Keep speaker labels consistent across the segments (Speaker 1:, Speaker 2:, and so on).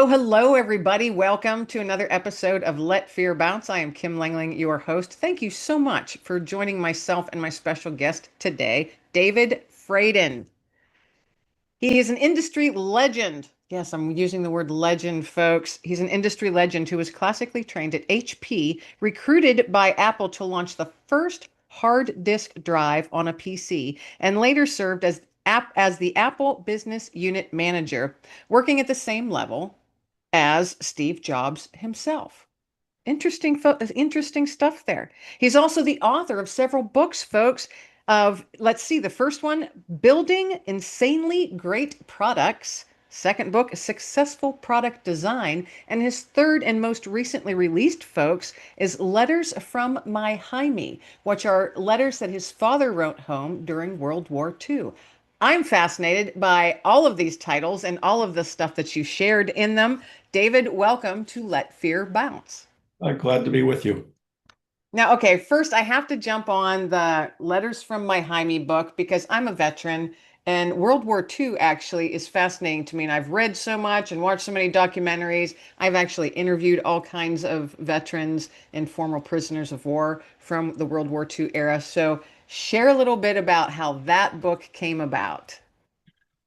Speaker 1: Hello, everybody. Welcome to another episode of Let Fear Bounce. I am Kim Langling, your host. Thank you so much for joining myself and my special guest today, David Fradin. He is an industry legend. Yes, I'm using the word legend, folks. He's an industry legend who was classically trained at HP, recruited by Apple to launch the first hard disk drive on a PC, and later served as the Apple Business Unit Manager, working at the same level as Steve Jobs himself. Interesting stuff there. He's also the author of several books, folks. Let's see, the first one, Building Insanely Great Products. Second book, Successful Product Design. And his third and most recently released, folks, is Letters from My Jaime, which are letters that his father wrote home during World War II. I'm fascinated by all of these titles and all of the stuff that you shared in them. David, welcome to Let Fear Bounce.
Speaker 2: I'm glad to be with you.
Speaker 1: Now, okay, first I have to jump on the Letters from My Jaime book because I'm a veteran and World War II actually is fascinating to me. And I've read so much and watched so many documentaries. I've actually interviewed all kinds of veterans and former prisoners of war from the World War II era. So share a little bit about how that book came about.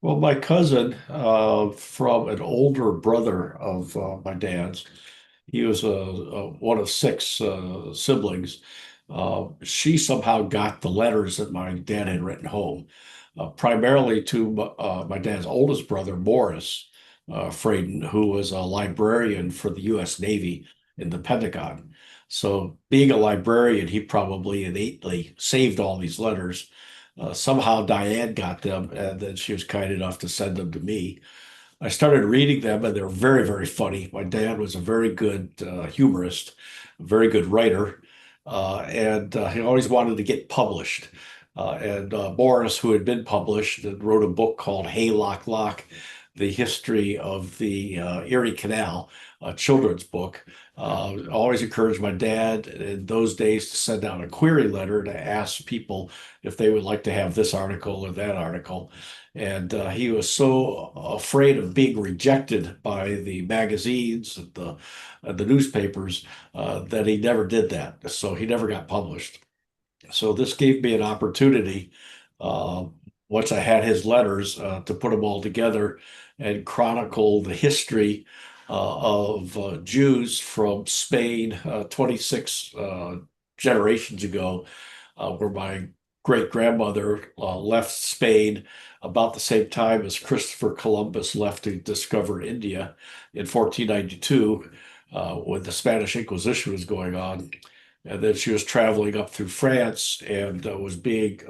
Speaker 2: Well, my cousin, from an older brother of my dad's, he was one of six siblings. She somehow got the letters that my dad had written home, primarily to my dad's oldest brother, Morris Fradin, who was a librarian for the U.S. Navy in the Pentagon. So, being a librarian, he probably innately saved all these letters. Somehow Diane got them, and then she was kind enough to send them to me. I started reading them, and they're very, very funny. My dad was a very good humorist, a very good writer, and he always wanted to get published. And Morris, who had been published, wrote a book called Hey Lock Lock, The History of the Erie Canal, a children's book. Always encouraged my dad in those days to send out a query letter to ask people if they would like to have this article or that article. And he was so afraid of being rejected by the magazines and the newspapers that he never did that. So he never got published. So this gave me an opportunity, uh, once I had his letters, to put them all together and chronicle the history of Jews from Spain 26 generations ago, where my great grandmother left Spain about the same time as Christopher Columbus left to discover India in 1492, when the Spanish Inquisition was going on. And then she was traveling up through France and was being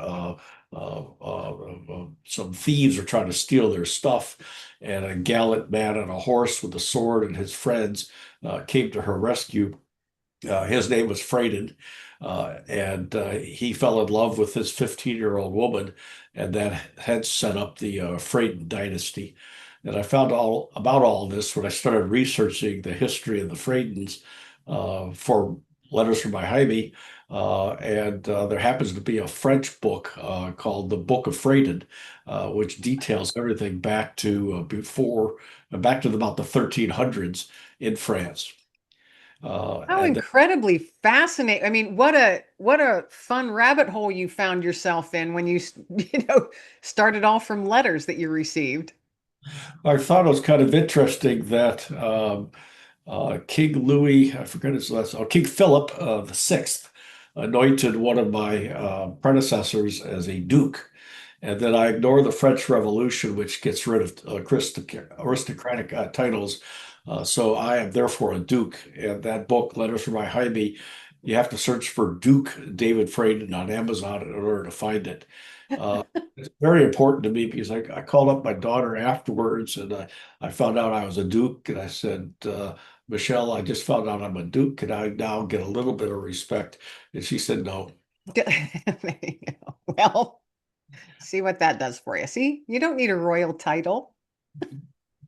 Speaker 2: some thieves were trying to steal their stuff, and a gallant man on a horse with a sword and his friends came to her rescue. His name was Fradin, and he fell in love with this 15-year-old woman, and that had set up the Fradin dynasty. And I found all about all this when I started researching the history of the Fradins for Letters from My Jaime. And there happens to be a French book called The Book of Fradin, which details everything back to about the 1300s in France.
Speaker 1: How
Speaker 2: And
Speaker 1: incredibly fascinating. I mean, what a fun rabbit hole you found yourself in when started off from letters that you received.
Speaker 2: I thought it was kind of interesting that King Louis, I forget his last, oh, King Philip the Sixth, anointed one of my predecessors as a duke, and then I ignore the French Revolution, which gets rid of aristocratic titles. So I am therefore a duke. And that book, Letters from My Jaime, you have to search for Duke David Fradin on Amazon in order to find it. Uh, it's very important to me because I called up my daughter afterwards, and I found out I was a duke, and I said, Michelle, I just found out I'm a duke. Can I now get a little bit of respect? And she said no.
Speaker 1: There you go. Well, see what that does for you. See, you don't need a royal title.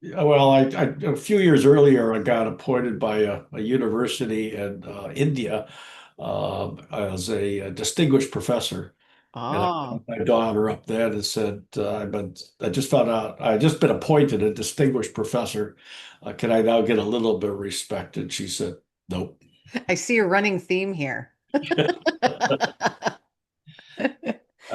Speaker 2: Yeah, well, a few years earlier, I got appointed by a university in India as a distinguished professor. And I
Speaker 1: Oh,
Speaker 2: called my daughter up then and said, I just found out, I just been appointed a distinguished professor. Can I now get a little bit of respect? And she said, nope.
Speaker 1: I see a running theme here.
Speaker 2: I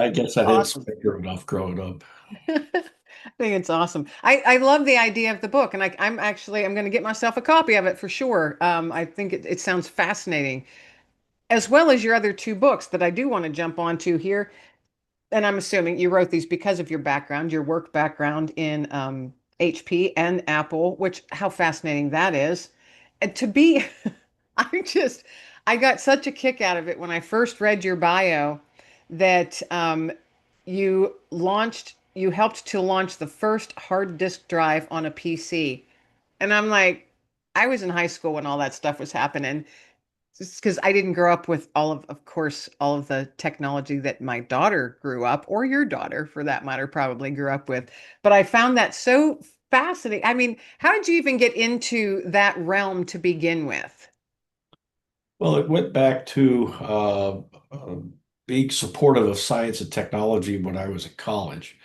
Speaker 2: guess I didn't
Speaker 1: Awesome.
Speaker 2: spank her enough growing up.
Speaker 1: I think it's awesome. I love the idea of the book, and I'm going to get myself a copy of it for sure. I think it sounds fascinating, as well as your other two books that I do want to jump onto here. And I'm assuming you wrote these because of your background, your work background in HP and Apple, which how fascinating that is. And to be, I just, I got such a kick out of it when I first read your bio that you helped to launch the first hard disk drive on a PC. And I'm like, I was in high school when all that stuff was happening because I didn't grow up with of course, all of the technology that my daughter grew up, or your daughter for that matter, probably grew up with. But I found that so fascinating. I mean, how did you even get into that realm to begin with?
Speaker 2: Well, it went back to being supportive of science and technology when I was in college.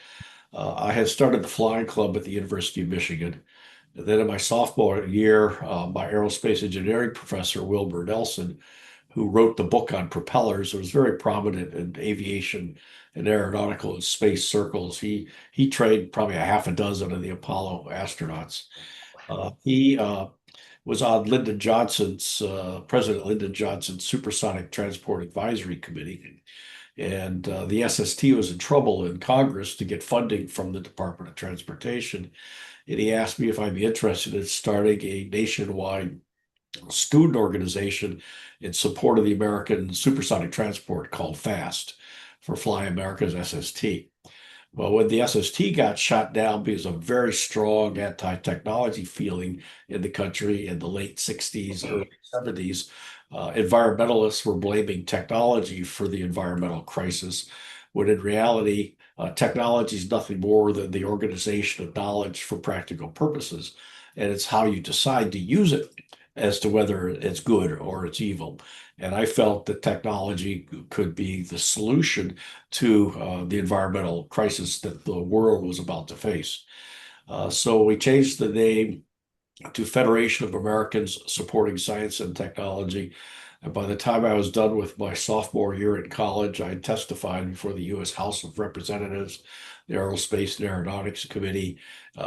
Speaker 2: I had started the flying club at the University of Michigan. And then in my sophomore year, my aerospace engineering professor, Wilbur Nelson, who wrote the book on propellers, was very prominent in aviation and aeronautical and space circles. He trained probably a half a dozen of the Apollo astronauts. He was on President Lyndon Johnson's Supersonic Transport Advisory Committee. And the SST was in trouble in Congress to get funding from the Department of Transportation. And he asked me if I'd be interested in starting a nationwide student organization in support of the American supersonic transport called FAST for Fly America's SST. Well, when the SST got shot down because of very strong anti-technology feeling in the country in the late 60s, early 70s, environmentalists were blaming technology for the environmental crisis, when in reality, technology is nothing more than the organization of knowledge for practical purposes. And it's how you decide to use it as to whether it's good or it's evil. And I felt that technology could be the solution to the environmental crisis that the world was about to face. So we changed the name to Federation of Americans Supporting Science and Technology. And by the time I was done with my sophomore year in college, I testified before the U.S. House of Representatives, the Aerospace and Aeronautics Committee,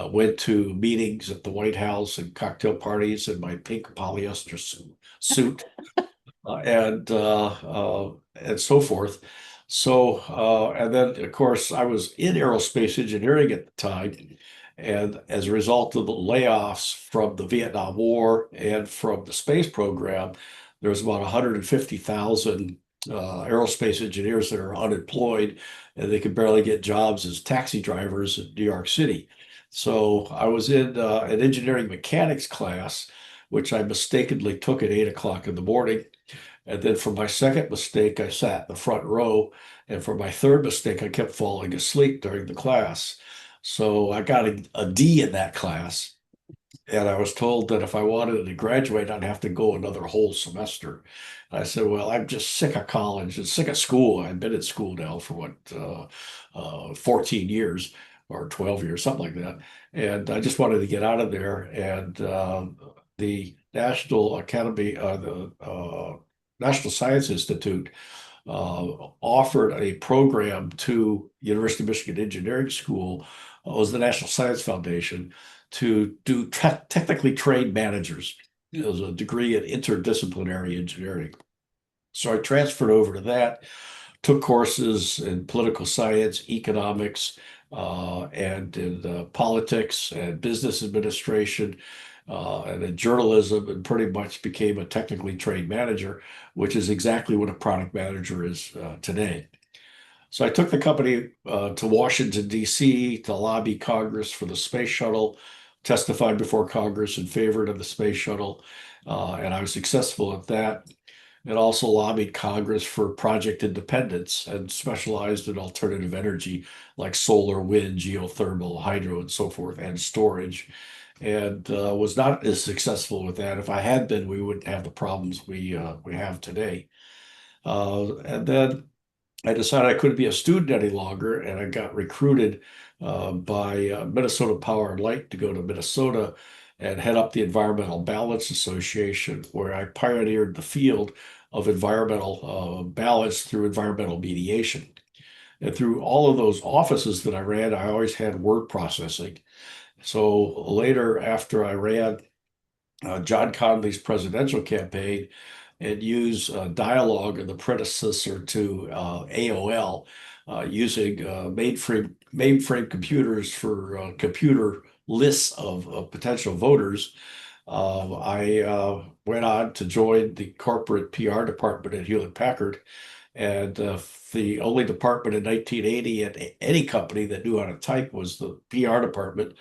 Speaker 2: went to meetings at the White House and cocktail parties in my pink polyester suit and so forth. So and then of course I was in aerospace engineering at the time, and as a result of the layoffs from the Vietnam War and from the space program, there was about 150,000 aerospace engineers that are unemployed, and they could barely get jobs as taxi drivers in New York City. So I was in an engineering mechanics class, which I mistakenly took at 8 o'clock in the morning. And then for my second mistake, I sat in the front row. And for my third mistake, I kept falling asleep during the class. So I got a D in that class. And I was told that if I wanted to graduate, I'd have to go another whole semester. And I said, well, I'm just sick of college and sick of school. I've been at school now for 14 years or 12 years, something like that. And I just wanted to get out of there. And the National Academy, the National Science Institute offered a program to University of Michigan Engineering School, was the National Science Foundation, to do technically trained managers. It was a degree in interdisciplinary engineering. So I transferred over to that, took courses in political science, economics, and in politics and business administration, and in journalism, and pretty much became a technically trained manager, which is exactly what a product manager is today. So I took the company to Washington, D.C. to lobby Congress for the space shuttle, testified before Congress in favor of the space shuttle, and I was successful at that. It also lobbied Congress for project independence and specialized in alternative energy like solar, wind, geothermal, hydro, and so forth, and storage. And was not as successful with that. If I had been, we wouldn't have the problems we have today. And then I decided I couldn't be a student any longer, and I got recruited by Minnesota Power and Light to go to Minnesota and head up the Environmental Balance Association, where I pioneered the field of environmental balance through environmental mediation. And through all of those offices that I ran, I always had word processing. So later, after I ran John Connolly's presidential campaign and use dialogue and the predecessor to AOL, using mainframe computers for computer lists of potential voters. I went on to join the corporate PR department at Hewlett Packard, and the only department in 1980 at any company that knew how to type was the PR department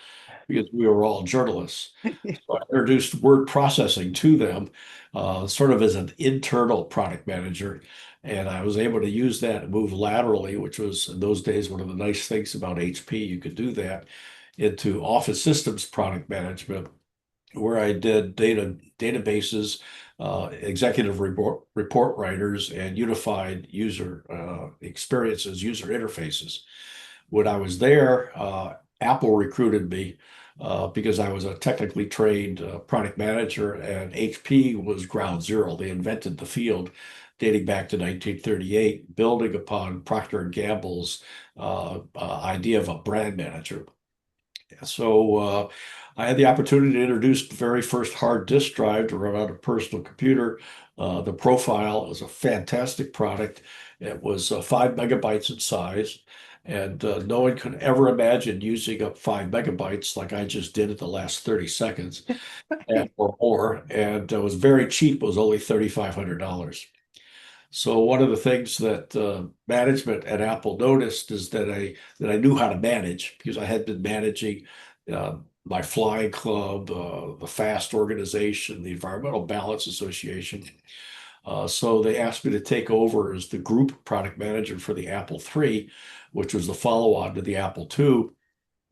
Speaker 2: because we were all journalists. So I introduced word processing to them, sort of as an internal product manager. And I was able to use that and move laterally, which was in those days one of the nice things about HP. You could do that into office systems product management, where I did databases, executive report writers, and unified user experiences, user interfaces. When I was there, Apple recruited me because I was a technically trained product manager, and HP was ground zero. They invented the field dating back to 1938, building upon Procter& and Gamble's idea of a brand manager. So I had the opportunity to introduce the very first hard disk drive to run on a personal computer. The Profile is a fantastic product. It was 5 megabytes in size, and no one could ever imagine using up 5 megabytes like I just did in the last 30 seconds or more. And it was very cheap. It was only $3,500. So one of the things that management at Apple noticed is that I knew how to manage because I had been managing uh, my flying club, the FAST organization, the Environmental Balance Association. So they asked me to take over as the group product manager for the Apple III, which was the follow-on to the Apple II,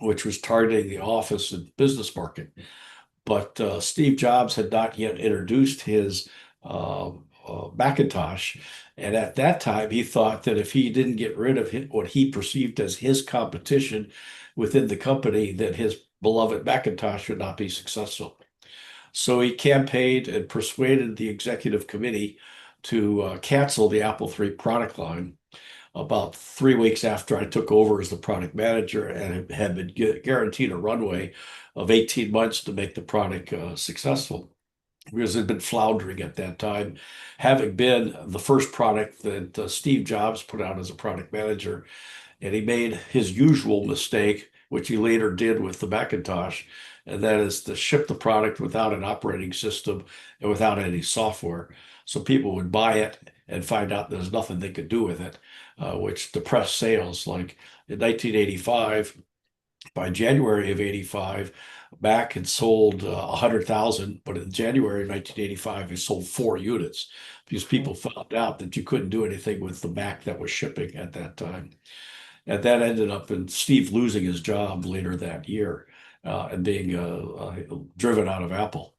Speaker 2: which was targeting the office and business market. But Steve Jobs had not yet introduced his Macintosh. And at that time, he thought that if he didn't get rid of what he perceived as his competition within the company, that his beloved Macintosh would not be successful. So he campaigned and persuaded the executive committee to cancel the Apple III product line about 3 weeks after I took over as the product manager, and had been guaranteed a runway of 18 months to make the product successful because it had been floundering at that time, having been the first product that Steve Jobs put out as a product manager. And he made his usual mistake, which he later did with the Macintosh, and that is to ship the product without an operating system and without any software. So people would buy it and find out there's nothing they could do with it, which depressed sales. Like in 1985, by January of 85, Mac had sold 100,000, but in January of 1985, they sold 4 units because people found out that you couldn't do anything with the Mac that was shipping at that time. And that ended up in Steve losing his job later that year and being driven out of Apple.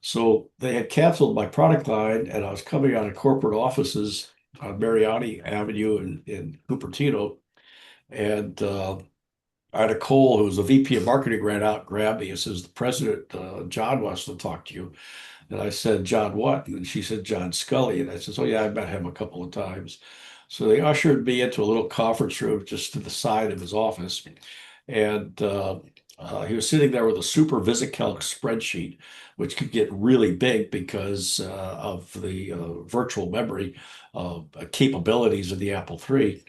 Speaker 2: So they had canceled my product line, and I was coming out of corporate offices on Mariani Avenue in Cupertino. And Ida Cole, who was the VP of marketing, ran out, grabbed me and says, "The president, John, wants to talk to you." And I said, "John what?" And she said, "John Scully." And I said, "Oh, yeah, I met him a couple of times." So they ushered me into a little conference room just to the side of his office. And he was sitting there with a super VisiCalc spreadsheet, which could get really big because of the virtual memory capabilities of the Apple III.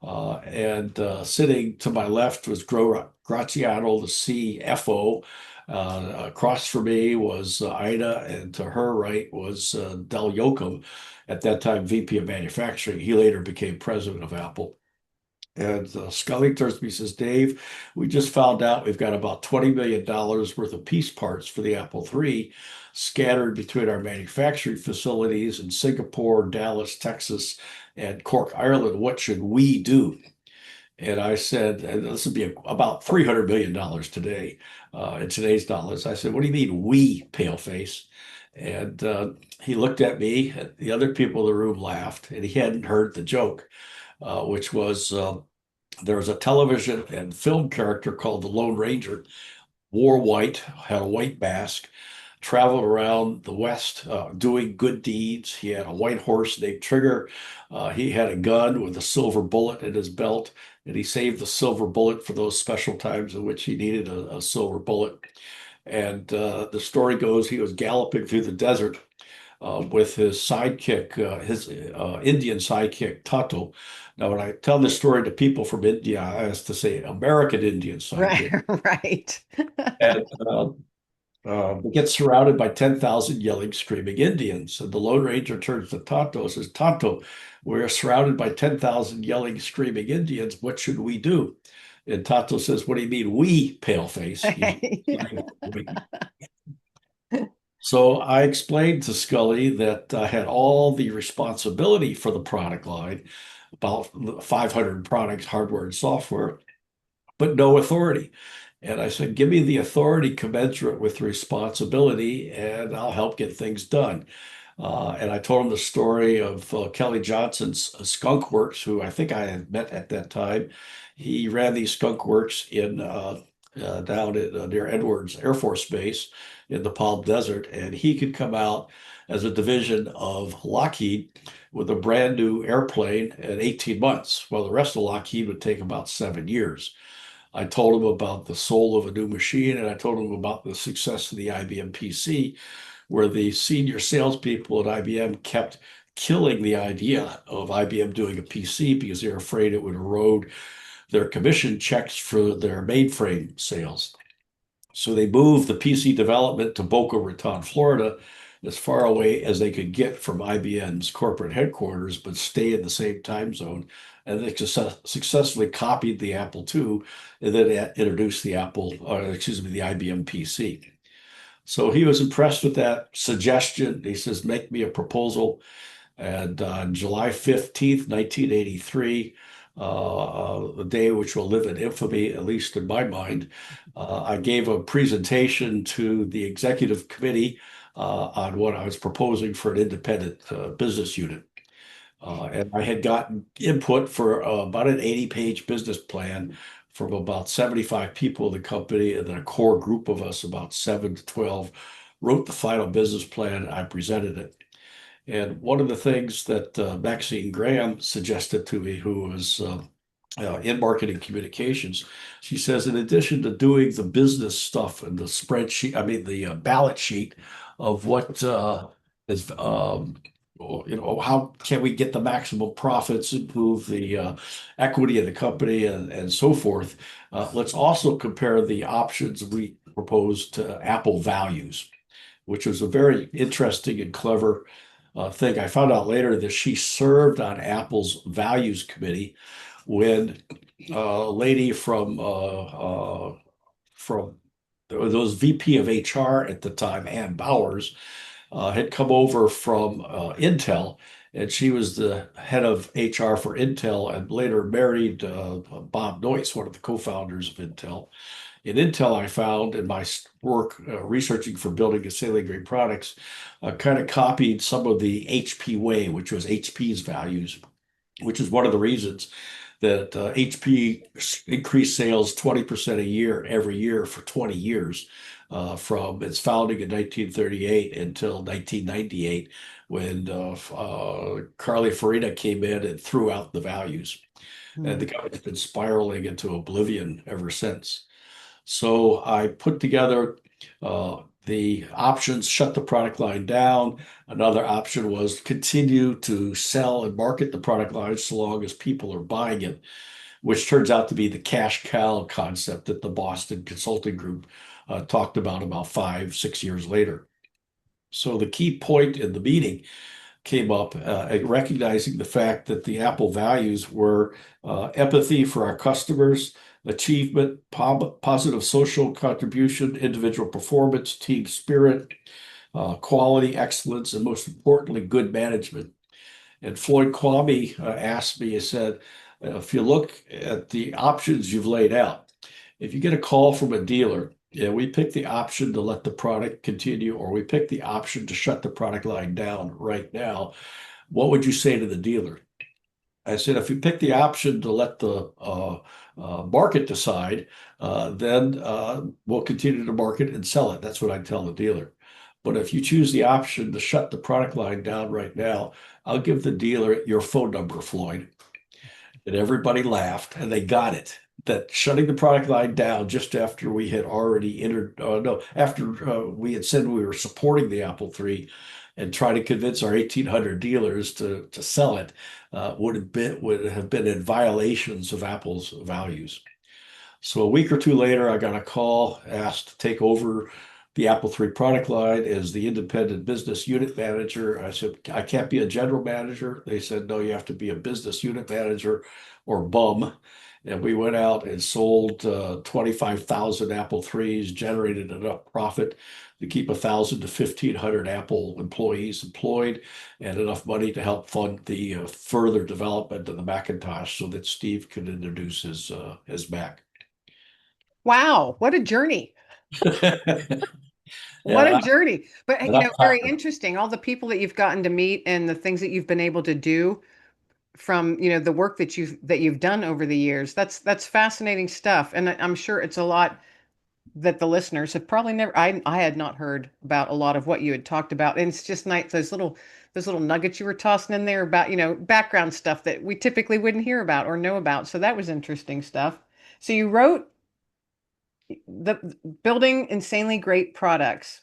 Speaker 2: And sitting to my left was Graziano, the CFO. Across from me was Ida, and to her right was Del Yoakum, at that time VP of manufacturing. He later became president of Apple. And Scully turns to me and says, "Dave, we just found out we've got about $20 million worth of piece parts for the Apple III scattered between our manufacturing facilities in Singapore, Dallas, Texas, and Cork, Ireland. What should we do?" And I said, and this would be about $300 million today, in today's dollars. I said, "What do you mean, we, paleface?" And he looked at me, and the other people in the room laughed, and he hadn't heard the joke. which was there was a television and film character called the Lone Ranger, wore white, had a white mask, traveled around the West doing good deeds. He had a white horse named Trigger. He had a gun with a silver bullet in his belt, and he saved the silver bullet for those special times in which he needed a silver bullet. And the story goes he was galloping through the desert with his sidekick, his Indian sidekick, Tato. Now, when I tell this story to people from India, I have to say American Indian
Speaker 1: Right,
Speaker 2: sidekick.
Speaker 1: right.
Speaker 2: And we get surrounded by 10,000 yelling, screaming Indians. And the Lone Ranger turns to Tonto and says, Tonto, we're surrounded by 10,000 yelling, screaming Indians. What should we do? And Tonto says, what do you mean, we, paleface? He's we. So I explained to Scully that I had all the responsibility for the product line, about 500 products, hardware and software, but no authority. And I said, give me the authority commensurate with the responsibility, and I'll help get things done. And I told him the story of Kelly Johnson's Skunk Works, who I think I had met at that time. He ran these skunk works in down at, near Edwards Air Force Base in the Palm Desert, and he could come out as a division of Lockheed with a brand new airplane in 18 months. Well, the rest of Lockheed would take about 7 years. I told him about the soul of a new machine, and I told him about the success of the IBM PC, where the senior salespeople at IBM kept killing the idea of IBM doing a PC because they were afraid it would erode their commission checks for their mainframe sales. So they moved the PC development to Boca Raton, Florida, as far away as they could get from IBM's corporate headquarters, but stay in the same time zone. And they successfully copied the Apple II and then introduced the the IBM PC. So he was impressed with that suggestion. He says, make me a proposal. And on July 15th, 1983, the day which will live in infamy, at least in my mind, I gave a presentation to the executive committee on what I was proposing for an independent business unit. And I had gotten input for about an 80-page business plan from about 75 people in the company, and then a core group of us, about 7 to 12, wrote the final business plan. I presented it. And one of the things that Maxine Graham suggested to me, who was in marketing communications, she says, in addition to doing the business stuff and the spreadsheet, I mean, the balance sheet of what is, how can we get the maximum profits, improve the equity of the company, and so forth. Let's also compare the options we proposed to Apple values, which was a very interesting and clever thing. I found out later that she served on Apple's values committee when a lady from those VP of HR at the time, Ann Bowers, had come over from Intel, and she was the head of HR for Intel, and later married Bob Noyce, one of the co-founders of Intel. In Intel, I found in my work researching for building and sailing grade products, kind of copied some of the HP way, which was HP's values, which is one of the reasons that HP increased sales 20% a year every year for 20 years from its founding in 1938 until 1998 when Carly Farina came in and threw out the values. And the company's been spiraling into oblivion ever since. So I put together the options, shut the product line down. Another option was continue to sell and market the product line so long as people are buying it, which turns out to be the cash cow concept that the Boston Consulting Group talked about 5, 6 years later. So the key point in the meeting came up, recognizing the fact that the Apple values were empathy for our customers, achievement, positive social contribution, individual performance, team spirit, quality, excellence, and most importantly, good management. And Floyd Kwame asked me, he said, if you look at the options you've laid out, if you get a call from a dealer, yeah, we pick the option to let the product continue, or we pick the option to shut the product line down right now. What would you say to the dealer? I said, if you pick the option to let the market decide, then we'll continue to market and sell it. That's what I tell the dealer. But if you choose the option to shut the product line down right now, I'll give the dealer your phone number, Floyd. And everybody laughed and they got it. That shutting the product line down just after we had already entered, no, after we had said we were supporting the Apple III and trying to convince our 1,800 dealers to sell it, would have been in violations of Apple's values. So a week or two later, I got a call, asked to take over the Apple III product line as the independent business unit manager. I said, I can't be a general manager. They said, no, you have to be a business unit manager or bum. And we went out and sold 25,000 Apple IIIs, generated enough profit to keep 1,000 to 1,500 Apple employees employed, and enough money to help fund the further development of the Macintosh so that Steve could introduce his Mac.
Speaker 1: Wow, what a journey. What a
Speaker 2: Yeah,
Speaker 1: journey. But,
Speaker 2: and I'm
Speaker 1: very
Speaker 2: tired.
Speaker 1: interesting. All the people that you've gotten to meet and the things that you've been able to do from, the work that you've done over the years. That's fascinating stuff. And I'm sure it's a lot that the listeners have probably never I had not heard about a lot of what you had talked about. And it's just nice those little nuggets you were tossing in there about, background stuff that we typically wouldn't hear about or know about. So that was interesting stuff. So you wrote the building insanely great products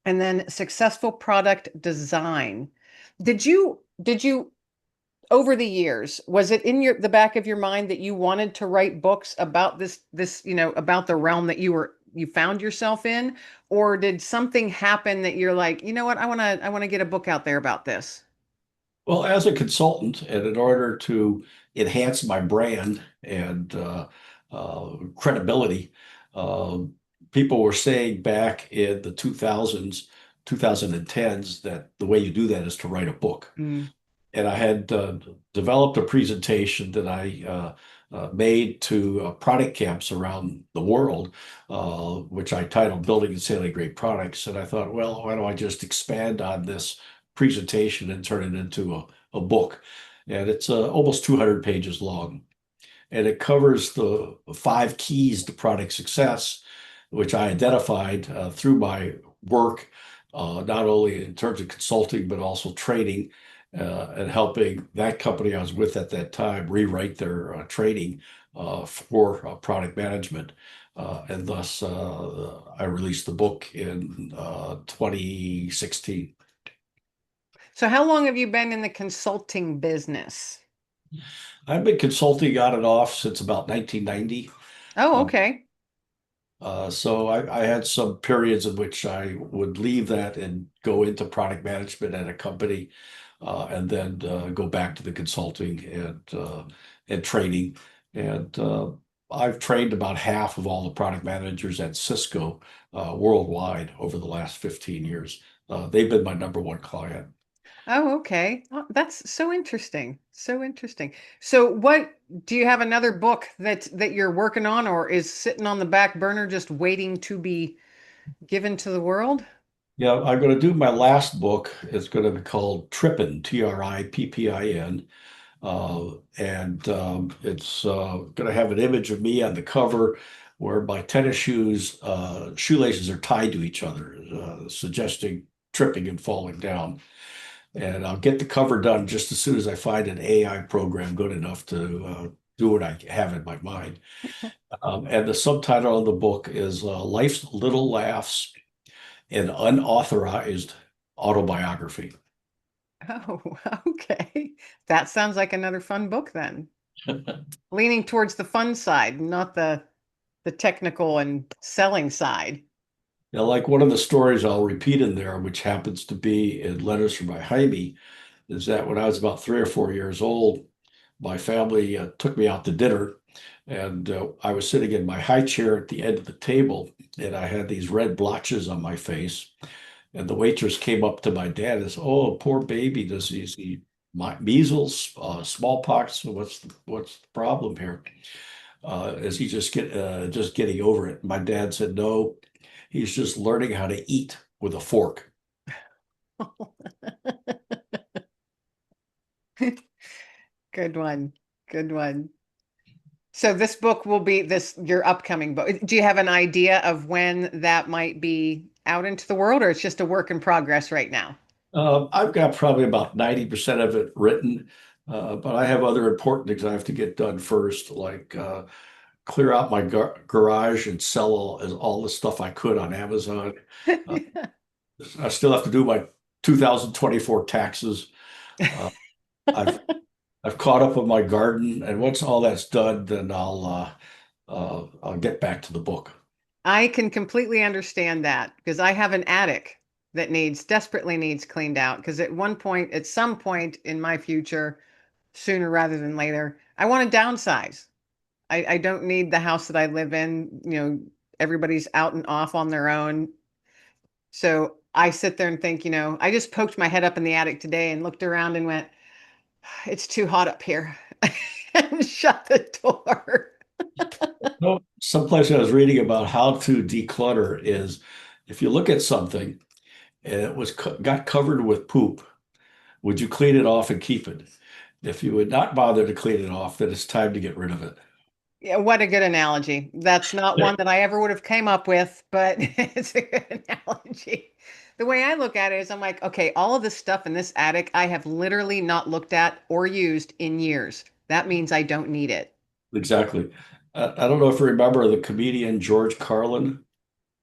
Speaker 1: and then successful product design. Did you over the years, was it in the back of your mind that you wanted to write books about this, about the realm that you found yourself in, or did something happen that you're like, you know what, I want to get a book out there about this?
Speaker 2: Well, as a consultant, and in order to enhance my brand and credibility, uh, people were saying back in the 2000s, 2010s, that the way you do that is to write a book.
Speaker 1: Mm.
Speaker 2: And I had developed a presentation that I made to product camps around the world, which I titled Building and Selling Great Products. And I thought, well, why don't I just expand on this presentation and turn it into a book? And it's almost 200 pages long. And it covers the 5 keys to product success, which I identified through my work, not only in terms of consulting, but also training and helping that company I was with at that time rewrite their training for product management. And thus, I released the book in 2016.
Speaker 1: So how long have you been in the consulting business?
Speaker 2: I've been consulting on and off since about 1990.
Speaker 1: Oh,
Speaker 2: Uh,
Speaker 1: okay.
Speaker 2: so I had some periods in which I would leave that and go into product management at a company, and then go back to the consulting and training. And I've trained about half of all the product managers at Cisco worldwide over the last 15 years. They've been my number one client.
Speaker 1: Oh, okay. Oh, that's so interesting. So interesting. So what do you have another book that you're working on or is sitting on the back burner just waiting to be given to the world?
Speaker 2: Yeah, I'm going to do my last book. It's going to be called Trippin, Trippin. And it's going to have an image of me on the cover where my tennis shoes, shoelaces are tied to each other, suggesting tripping and falling down. And I'll get the cover done just as soon as I find an AI program good enough to do what I have in my mind. And the subtitle of the book is Life's Little Laughs, an Unauthorized Autobiography.
Speaker 1: Oh, okay. That sounds like another fun book then. Leaning towards the fun side, not the technical and selling side.
Speaker 2: Now, like one of the stories I'll repeat in there, which happens to be in Letters from My Jaime, is that when I was about 3 or 4 years old, my family took me out to dinner, and I was sitting in my high chair at the end of the table, and I had these red blotches on my face. And the waitress came up to my dad and said, "Oh, poor baby, does he measles, smallpox? What's the problem here? Is he just getting over it?" My dad said, "No, he's just learning how to eat with a fork."
Speaker 1: Good one. Good one. So this book will be this your upcoming book. Do you have an idea of when that might be out into the world, or it's just a work in progress right now?
Speaker 2: I've got probably about 90% of it written, but I have other important things I have to get done first, like clear out my garage and sell all the stuff I could on Amazon. Uh, I still have to do my 2024 taxes. Uh, I've I've caught up with my garden, and once all that's done, then I'll get back to the book.
Speaker 1: I can completely understand that because I have an attic that desperately needs cleaned out because at some point in my future, sooner rather than later, I want to downsize. I don't need the house that I live in. Everybody's out and off on their own. So I sit there and think, I just poked my head up in the attic today and looked around and went, it's too hot up here and shut the door.
Speaker 2: No, someplace I was reading about how to declutter is if you look at something and it got covered with poop, would you clean it off and keep it? If you would not bother to clean it off, then it's time to get rid of it.
Speaker 1: Yeah, what a good analogy. That's not one that I ever would have came up with, but it's a good analogy. The way I look at it is I'm like, okay, all of this stuff in this attic I have literally not looked at or used in years. That means I don't need it.
Speaker 2: Exactly. I don't know if you remember the comedian George Carlin.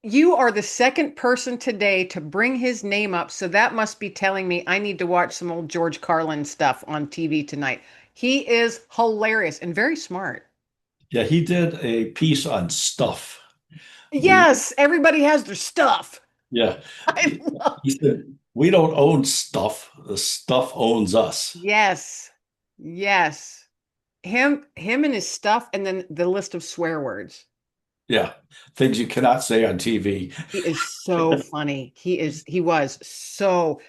Speaker 1: You are the second person today to bring his name up, so that must be telling me I need to watch some old George Carlin stuff on TV tonight. He is hilarious and very smart.
Speaker 2: Yeah, he did a piece on stuff. We,
Speaker 1: Yes, everybody has their stuff.
Speaker 2: yeah,
Speaker 1: I love
Speaker 2: he said, we don't own stuff. The stuff owns us.
Speaker 1: Yes. Yes. Him and his stuff, and then the list of swear words.
Speaker 2: Yeah, things you cannot say on TV.
Speaker 1: He is so funny. He was so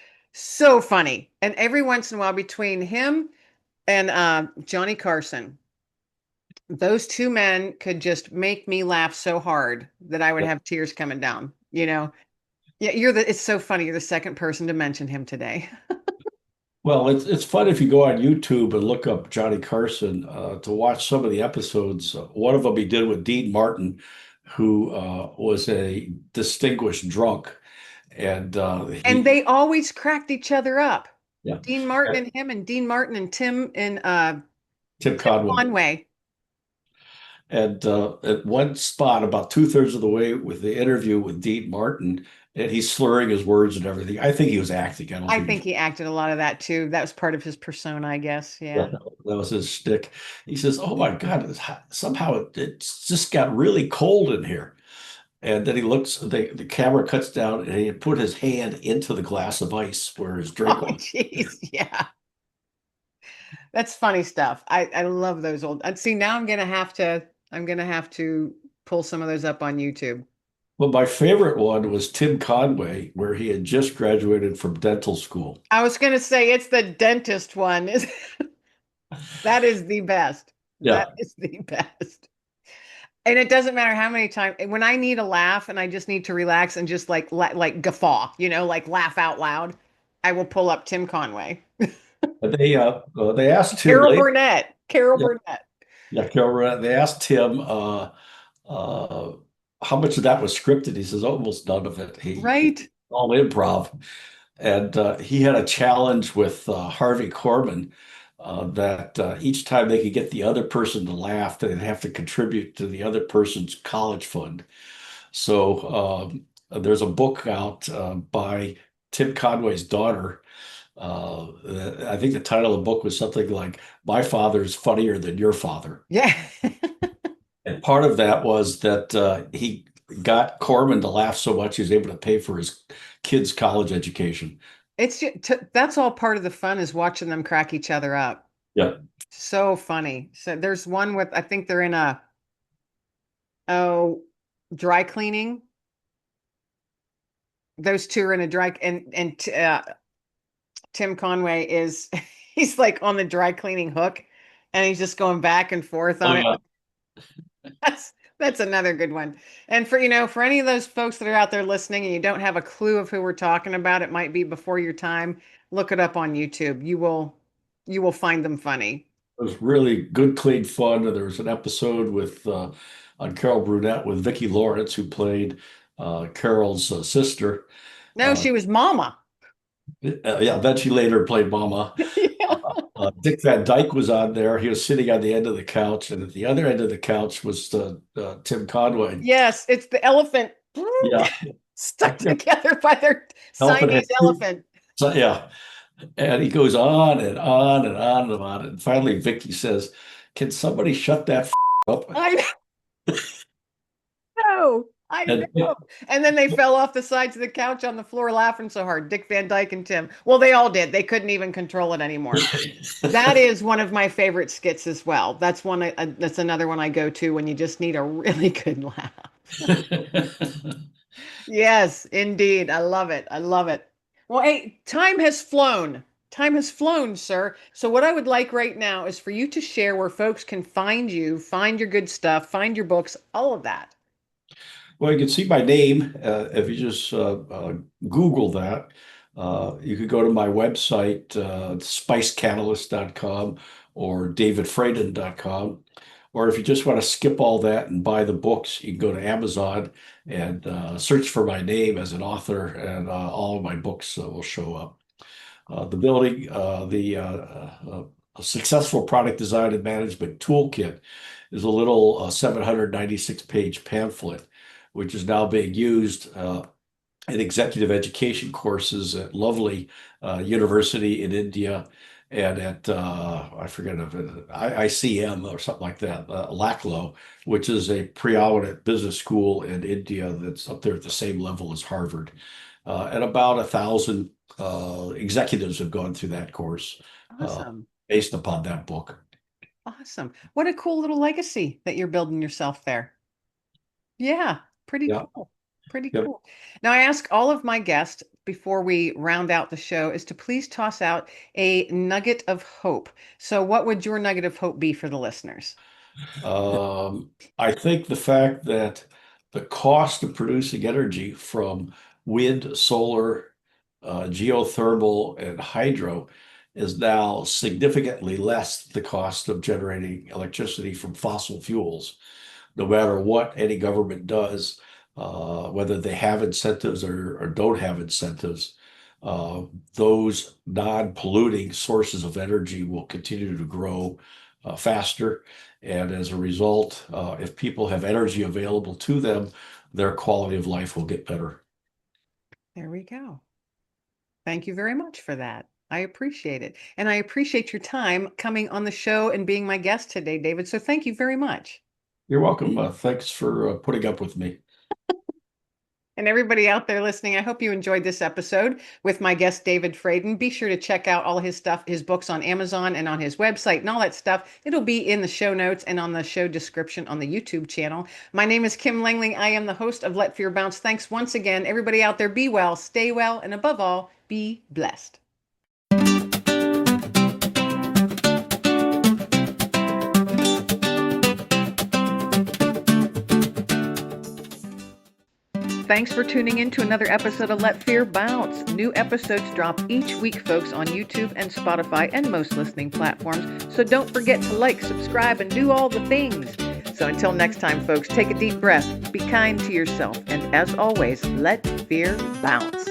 Speaker 1: funny. And every once in a while between him and Johnny Carson, those two men could just make me laugh so hard that I would have tears coming down, Yeah, it's so funny. You're the second person to mention him today.
Speaker 2: Well, it's fun if you go on YouTube and look up Johnny Carson to watch some of the episodes. One of them he did with Dean Martin, who was a distinguished drunk, and
Speaker 1: And they always cracked each other up.
Speaker 2: yeah,
Speaker 1: Dean Martin and him, and Dean Martin and Tim and
Speaker 2: Tim
Speaker 1: Tim
Speaker 2: Conway.
Speaker 1: Conway.
Speaker 2: And at one spot, about two-thirds of the way with the interview with Dean Martin, and he's slurring his words and everything. I think he was acting. I don't
Speaker 1: I
Speaker 2: think
Speaker 1: think
Speaker 2: he
Speaker 1: he acted a lot of that too. That was part of his persona, I guess.
Speaker 2: yeah,
Speaker 1: Yeah.
Speaker 2: that was his shtick. He says, "Oh my God, somehow it's just got really cold in here." And then he looks, the camera cuts down, and he put his hand into the glass of ice where his drink
Speaker 1: Oh,
Speaker 2: was.
Speaker 1: jeez. Yeah. That's funny stuff. I love those old. And see, now I'm gonna have to pull some of those up on YouTube.
Speaker 2: But my favorite one was Tim Conway, where he had just graduated from dental school.
Speaker 1: I was gonna say it's the dentist one. That is the best. That
Speaker 2: Yeah,
Speaker 1: is the best. And it doesn't matter how many times when I need a laugh and I just need to relax and just like guffaw, like laugh out loud, I will pull up Tim Conway.
Speaker 2: but they asked him
Speaker 1: Carol
Speaker 2: later.
Speaker 1: Burnett. Carol
Speaker 2: Yeah,
Speaker 1: Burnett.
Speaker 2: yeah, Kilroy, they asked him uh, how much of that was scripted. He says almost none of it. He
Speaker 1: Right?
Speaker 2: all improv. And he had a challenge with Harvey Korman that each time they could get the other person to laugh, they'd have to contribute to the other person's college fund. So there's a book out by Tim Conway's daughter. I think the title of the book was something like "My Father's Funnier Than Your Father."
Speaker 1: Yeah.
Speaker 2: And part of that was that he got Corman to laugh so much he was able to pay for his kids' college education.
Speaker 1: That's all part of the fun is watching them crack each other up.
Speaker 2: Yeah.
Speaker 1: So funny. So there's one with I think they're in a oh dry cleaning. Those two are in a dry and Tim Conway is he's like on the dry cleaning hook and he's just going back and forth
Speaker 2: Oh,
Speaker 1: on it.
Speaker 2: yeah.
Speaker 1: That's another good one. And for any of those folks that are out there listening and you don't have a clue of who we're talking about, it might be before your time, look it up on YouTube. You will find them funny.
Speaker 2: It was really good, clean fun. And there was an episode with on Carol Burnett with Vicki Lawrence, who played Carol's sister.
Speaker 1: No,
Speaker 2: Uh,
Speaker 1: she was Mama.
Speaker 2: yeah, then she later played Mama.
Speaker 1: Yeah.
Speaker 2: Dick Van Dyke was on there. He was sitting on the end of the couch, and at the other end of the couch was Tim Conway.
Speaker 1: Yes, it's the elephant
Speaker 2: Yeah,
Speaker 1: stuck together by their
Speaker 2: elephant had
Speaker 1: Siamese
Speaker 2: two.
Speaker 1: elephant.
Speaker 2: So, yeah, and he goes on and on and on and on. And finally, Vicky says, "Can somebody shut that up?"
Speaker 1: I know. I
Speaker 2: And
Speaker 1: know. And then they fell off the sides of the couch on the floor laughing so hard. Dick Van Dyke and Tim. Well, they all did. They couldn't even control it anymore. That is one of my favorite skits as well. That's another one I go to when you just need a really good laugh. Yes, indeed. I love it. I love it. Well, hey, time has flown. Time has flown, sir. So what I would like right now is for you to share where folks can find you, find your good stuff, find your books, all of that.
Speaker 2: Well, you can see my name if you just Google that. You could go to my website, spicecatalyst.com or davidfradin.com. Or if you just want to skip all that and buy the books, you can go to Amazon and search for my name as an author, and all of my books will show up. The building, a successful product design and management toolkit is a little 796-page pamphlet, which is now being used in executive education courses at lovely university in India and at I forget if it IICM or something like that, Lacklow, which is a preeminent business school in India that's up there at the same level as Harvard. And about 1,000 executives have gone through that course
Speaker 1: Awesome.
Speaker 2: based upon that book.
Speaker 1: Awesome. What a cool little legacy that you're building yourself there. Yeah, pretty
Speaker 2: Yeah.
Speaker 1: cool. Pretty
Speaker 2: Yep.
Speaker 1: cool. Now, I ask all of my guests before we round out the show is to please toss out a nugget of hope. So, what would your nugget of hope be for the listeners?
Speaker 2: I think the fact that the cost of producing energy from wind, solar, geothermal, and hydro is now significantly less than the cost of generating electricity from fossil fuels. No matter what any government does, whether they have incentives or don't have incentives, uh, those non-polluting sources of energy will continue to grow faster. And as a result, if people have energy available to them, their quality of life will get better.
Speaker 1: There we go. Thank you very much for that. I appreciate it. And I appreciate your time coming on the show and being my guest today, David. So, thank you very much.
Speaker 2: You're welcome. Thanks for putting up with me.
Speaker 1: And everybody out there listening, I hope you enjoyed this episode with my guest, David Fradin. Be sure to check out all his stuff, his books on Amazon and on his website and all that stuff. It'll be in the show notes and on the show description on the YouTube channel. My name is Kim Langling. I am the host of Let Fear Bounce. Thanks once again. Everybody out there, be well, stay well, and above all, be blessed. Thanks for tuning in to another episode of Let Fear Bounce. New episodes drop each week, folks, on YouTube and Spotify and most listening platforms. So don't forget to like, subscribe, and do all the things. So until next time, folks, take a deep breath, be kind to yourself, and as always, let fear bounce.